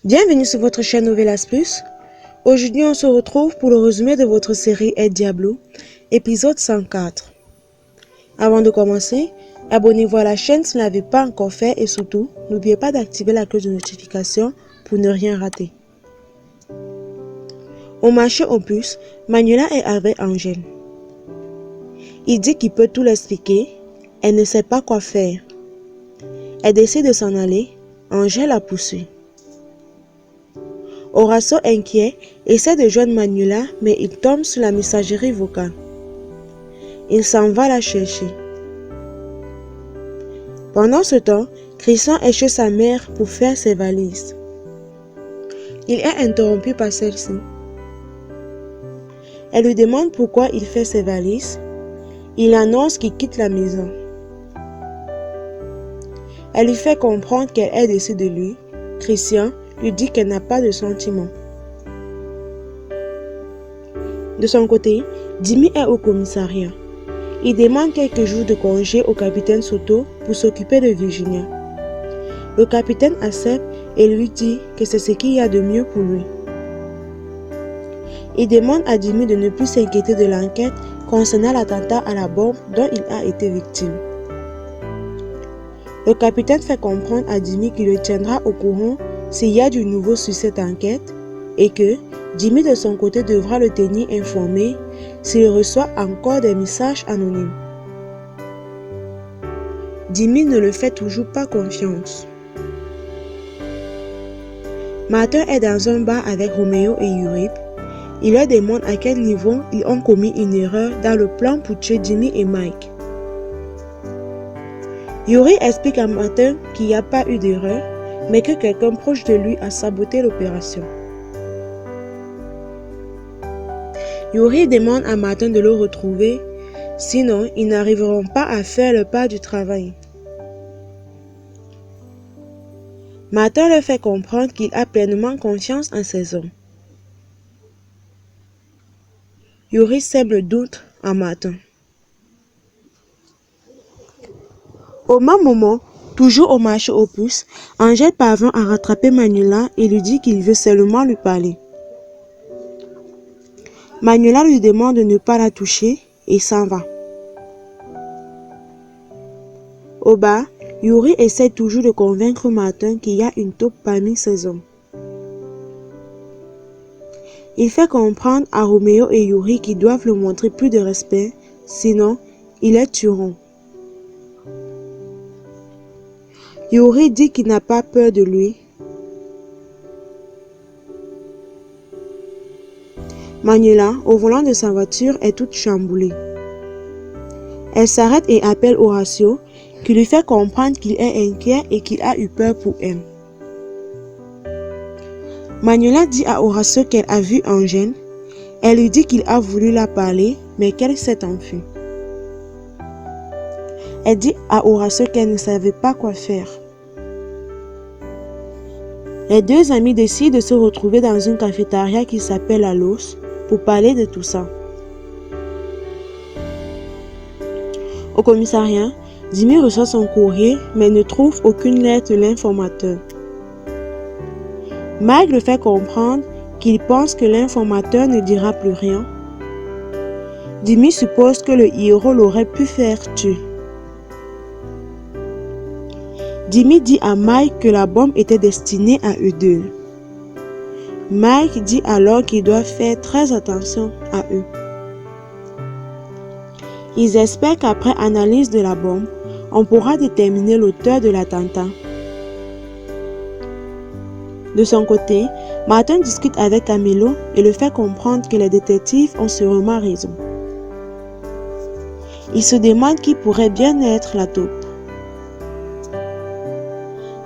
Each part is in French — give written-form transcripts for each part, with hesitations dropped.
Bienvenue sur votre chaîne Novelas Plus. Aujourd'hui, on se retrouve pour le résumé de votre série El Diablo, épisode 104. Avant de commencer, abonnez-vous à la chaîne si vous ne l'avez pas encore fait et surtout, n'oubliez pas d'activer la cloche de notification pour ne rien rater. Au marché aux puces, Manuela est avec Angèle. Il dit qu'il peut tout l'expliquer, elle ne sait pas quoi faire. Elle décide de s'en aller, Angèle la poursuit. Horacio, inquiet, essaie de joindre Manuela, mais il tombe sur la messagerie vocale. Il s'en va la chercher. Pendant ce temps, Christian est chez sa mère pour faire ses valises. Il est interrompu par celle-ci. Elle lui demande pourquoi il fait ses valises. Il annonce qu'il quitte la maison. Elle lui fait comprendre qu'elle est déçue de lui. Christian lui dit qu'elle n'a pas de sentiments. De son côté, Jimmy est au commissariat. Il demande quelques jours de congé au capitaine Soto pour s'occuper de Virginia. Le capitaine accepte et lui dit que c'est ce qu'il y a de mieux pour lui. Il demande à Jimmy de ne plus s'inquiéter de l'enquête concernant l'attentat à la bombe dont il a été victime. Le capitaine fait comprendre à Jimmy qu'il le tiendra au courant s'il y a du nouveau sur cette enquête et que Jimmy de son côté devra le tenir informé s'il reçoit encore des messages anonymes. Jimmy ne le fait toujours pas confiance. Martin est dans un bar avec Roméo et Yuri. Il leur demande à quel niveau ils ont commis une erreur dans le plan pour tuer Jimmy et Mike. Yuri explique à Martin qu'il n'y a pas eu d'erreur, mais que quelqu'un proche de lui a saboté l'opération. Yuri demande à Martin de le retrouver, sinon ils n'arriveront pas à faire le pas du travail. Martin leur fait comprendre qu'il a pleinement confiance en ses hommes. Yuri sème le doute en Martin. Au même moment, toujours au marché aux puces, Angèle parvient à rattraper Manuela et lui dit qu'il veut seulement lui parler. Manuela lui demande de ne pas la toucher et s'en va. Au bar, Yuri essaie toujours de convaincre Martin qu'il y a une taupe parmi ses hommes. Il fait comprendre à Roméo et Yuri qu'ils doivent lui montrer plus de respect, sinon ils les tueront. Yuri dit qu'il n'a pas peur de lui. Manuela, au volant de sa voiture, est toute chamboulée. Elle s'arrête et appelle Horacio, qui lui fait comprendre qu'il est inquiet et qu'il a eu peur pour elle. Manuela dit à Horacio qu'elle a vu Angèle. Elle lui dit qu'il a voulu la parler, mais qu'elle s'est enfuie. Elle dit à Horacio qu'elle ne savait pas quoi faire. Les deux amis décident de se retrouver dans une cafétéria qui s'appelle La Los pour parler de tout ça. Au commissariat, Jimmy reçoit son courrier mais ne trouve aucune lettre de l'informateur. Mike le fait comprendre qu'il pense que l'informateur ne dira plus rien. Jimmy suppose que le héros l'aurait pu faire tuer. Jimmy dit à Mike que la bombe était destinée à eux deux. Mike dit alors qu'ils doivent faire très attention à eux. Ils espèrent qu'après analyse de la bombe, on pourra déterminer l'auteur de l'attentat. De son côté, Martin discute avec Camilo et le fait comprendre que les détectives ont sûrement raison. Il se demande qui pourrait bien être la taupe.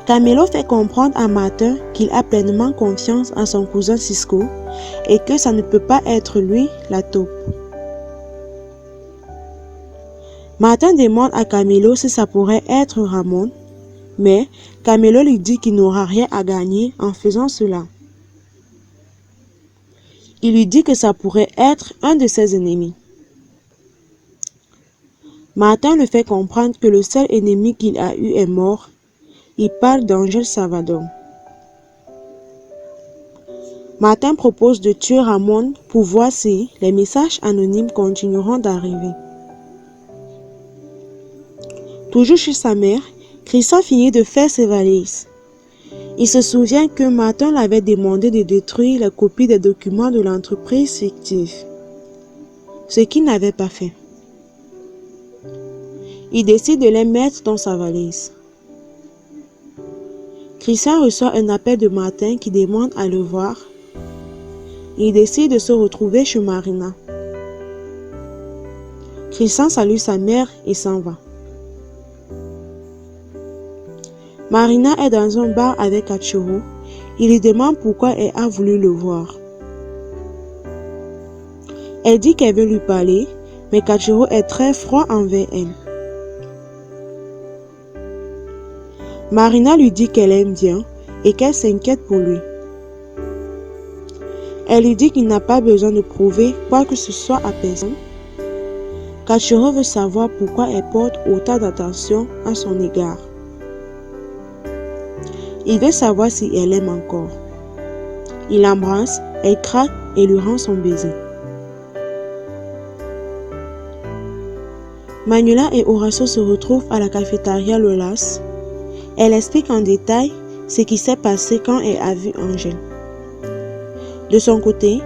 Camilo fait comprendre à Martin qu'il a pleinement confiance en son cousin Cisco et que ça ne peut pas être lui la taupe. Martin demande à Camilo si ça pourrait être Ramon, mais Camilo lui dit qu'il n'aura rien à gagner en faisant cela. Il lui dit que ça pourrait être un de ses ennemis. Martin le fait comprendre que le seul ennemi qu'il a eu est mort. Il parle d'Angèle Salvador. Martin propose de tuer Ramon pour voir si les messages anonymes continueront d'arriver. Toujours chez sa mère, Christian finit de faire ses valises. Il se souvient que Martin l'avait demandé de détruire les copies des documents de l'entreprise fictive, ce qu'il n'avait pas fait. Il décide de les mettre dans sa valise. Christian reçoit un appel de Martin qui demande à le voir. Il décide de se retrouver chez Marina. Christian salue sa mère et s'en va. Marina est dans un bar avec Kachiro. Il lui demande pourquoi elle a voulu le voir. Elle dit qu'elle veut lui parler, mais Kachiro est très froid envers elle. Marina lui dit qu'elle aime bien et qu'elle s'inquiète pour lui. Elle lui dit qu'il n'a pas besoin de prouver quoi que ce soit à personne. Kachiro veut savoir pourquoi elle porte autant d'attention à son égard. Il veut savoir si elle l'aime encore. Il l'embrasse, elle craque et lui rend son baiser. Manuela et Horacio se retrouvent à la cafétéria Lolas. Elle explique en détail ce qui s'est passé quand elle a vu Angèle. De son côté,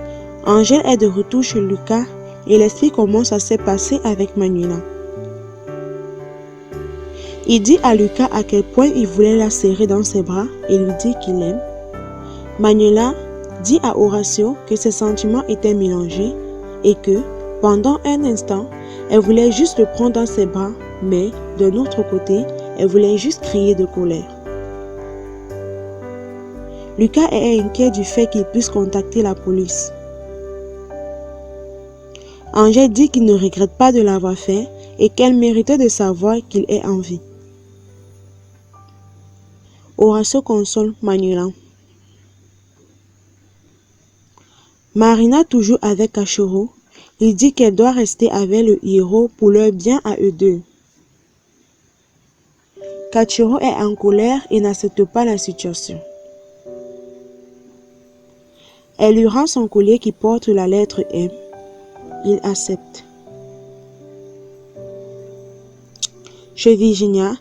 Angèle est de retour chez Lucas et elle explique comment ça s'est passé avec Manuela. Il dit à Lucas à quel point il voulait la serrer dans ses bras et lui dit qu'il l'aime. Manuela dit à Horacio que ses sentiments étaient mélangés et que, pendant un instant, elle voulait juste le prendre dans ses bras, mais, d'un autre côté, elle voulait juste crier de colère. Lucas est inquiet du fait qu'il puisse contacter la police. Angèle dit qu'il ne regrette pas de l'avoir fait et qu'elle méritait de savoir qu'il est en vie. Horacio console Manuela. Marina, toujours avec Kachiro, lui dit qu'elle doit rester avec le héros pour leur bien à eux deux. Kachiro est en colère et n'accepte pas la situation. Elle lui rend son collier qui porte la lettre M. Il accepte. Chez Virginia,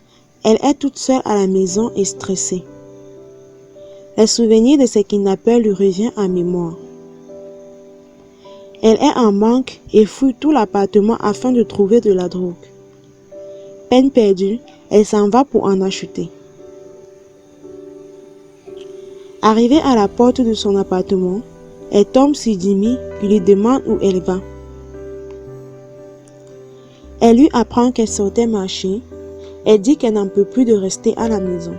elle est toute seule à la maison et stressée. Les souvenirs de ses kidnappeurs lui reviennent en mémoire. Elle est en manque et fouille tout l'appartement afin de trouver de la drogue. Peine perdue, elle s'en va pour en acheter. Arrivée à la porte de son appartement, elle tombe sur Jimmy qui lui demande où elle va. Elle lui apprend qu'elle sortait marcher. Elle dit qu'elle n'en peut plus de rester à la maison.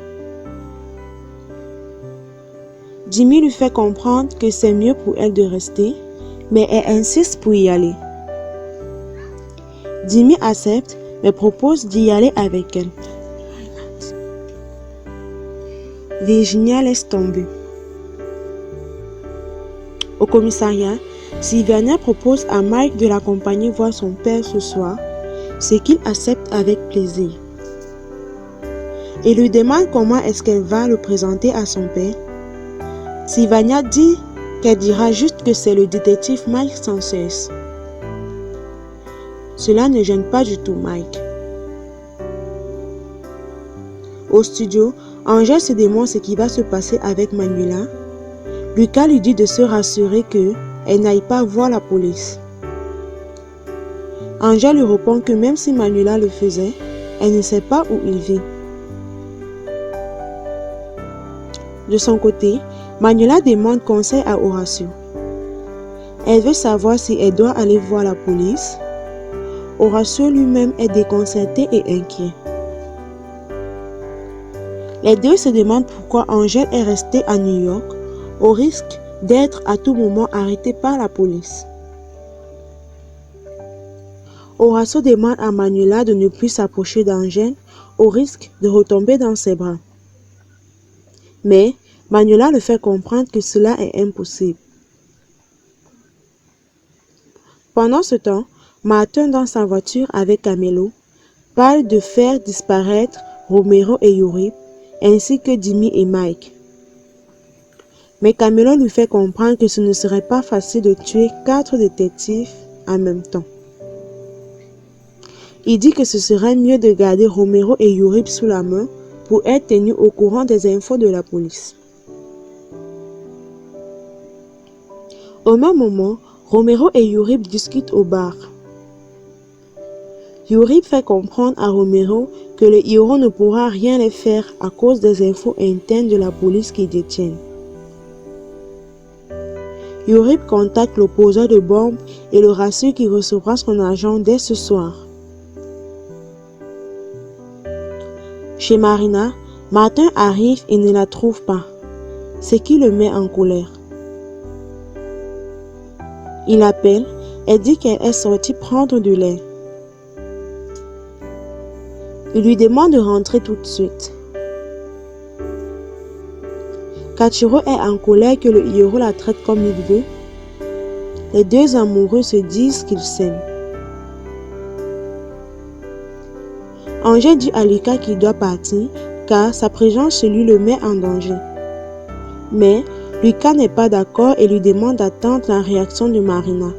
Jimmy lui fait comprendre que c'est mieux pour elle de rester, mais elle insiste pour y aller. Jimmy accepte, mais propose d'y aller avec elle. Virginia laisse tomber. Au commissariat, Sylvania propose à Mike de l'accompagner voir son père ce soir, ce qu'il accepte avec plaisir. Il lui demande comment est-ce qu'elle va le présenter à son père. Sylvania dit qu'elle dira juste que c'est le détective Mike Sanchez. Cela ne gêne pas du tout Mike. Au studio, Angèle se demande ce qui va se passer avec Manuela. Lucas lui dit de se rassurer qu'elle n'aille pas voir la police. Angèle lui répond que même si Manuela le faisait, elle ne sait pas où il vit. De son côté, Manuela demande conseil à Horacio. Elle veut savoir si elle doit aller voir la police. Horacio lui-même est déconcerté et inquiet. Les deux se demandent pourquoi Angèle est restée à New York, au risque d'être à tout moment arrêtée par la police. Horacio demande à Manuela de ne plus s'approcher d'Angèle, au risque de retomber dans ses bras. Mais Manuela le fait comprendre que cela est impossible. Pendant ce temps, Martin, dans sa voiture avec Camelo, parle de faire disparaître Romero et Yuri, ainsi que Jimmy et Mike. Mais Camelot lui fait comprendre que ce ne serait pas facile de tuer 4 détectives en même temps. Il dit que ce serait mieux de garder Romero et Yurib sous la main pour être tenus au courant des infos de la police. Au même moment, Romero et Yurib discutent au bar. Yurib fait comprendre à Romero que le héros ne pourra rien les faire à cause des infos internes de la police qu'ils détiennent. Yurib contacte le poseur de bombes et le rassure qu'il recevra son argent dès ce soir. Chez Marina, Martin arrive et ne la trouve pas, ce qui le met en colère. Il l'appelle et dit qu'elle est sortie prendre du lait. Il lui demande de rentrer tout de suite. Kachiro est en colère que le héros la traite comme il veut. Les deux amoureux se disent qu'ils s'aiment. Angel dit à Lucas qu'il doit partir car sa présence chez lui le met en danger. Mais Lucas n'est pas d'accord et lui demande d'attendre la réaction de Marina.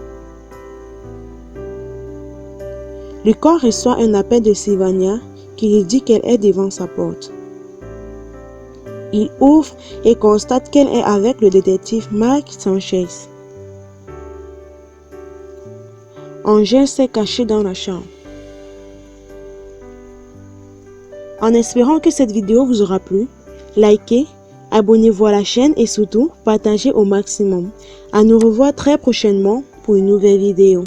Lucas reçoit un appel de Sylvania qui lui dit qu'elle est devant sa porte. Il ouvre et constate qu'elle est avec le détective Mark Sanchez. Angel s'est caché dans la chambre. En espérant que cette vidéo vous aura plu, likez, abonnez-vous à la chaîne et surtout partagez au maximum. À nous revoir très prochainement pour une nouvelle vidéo.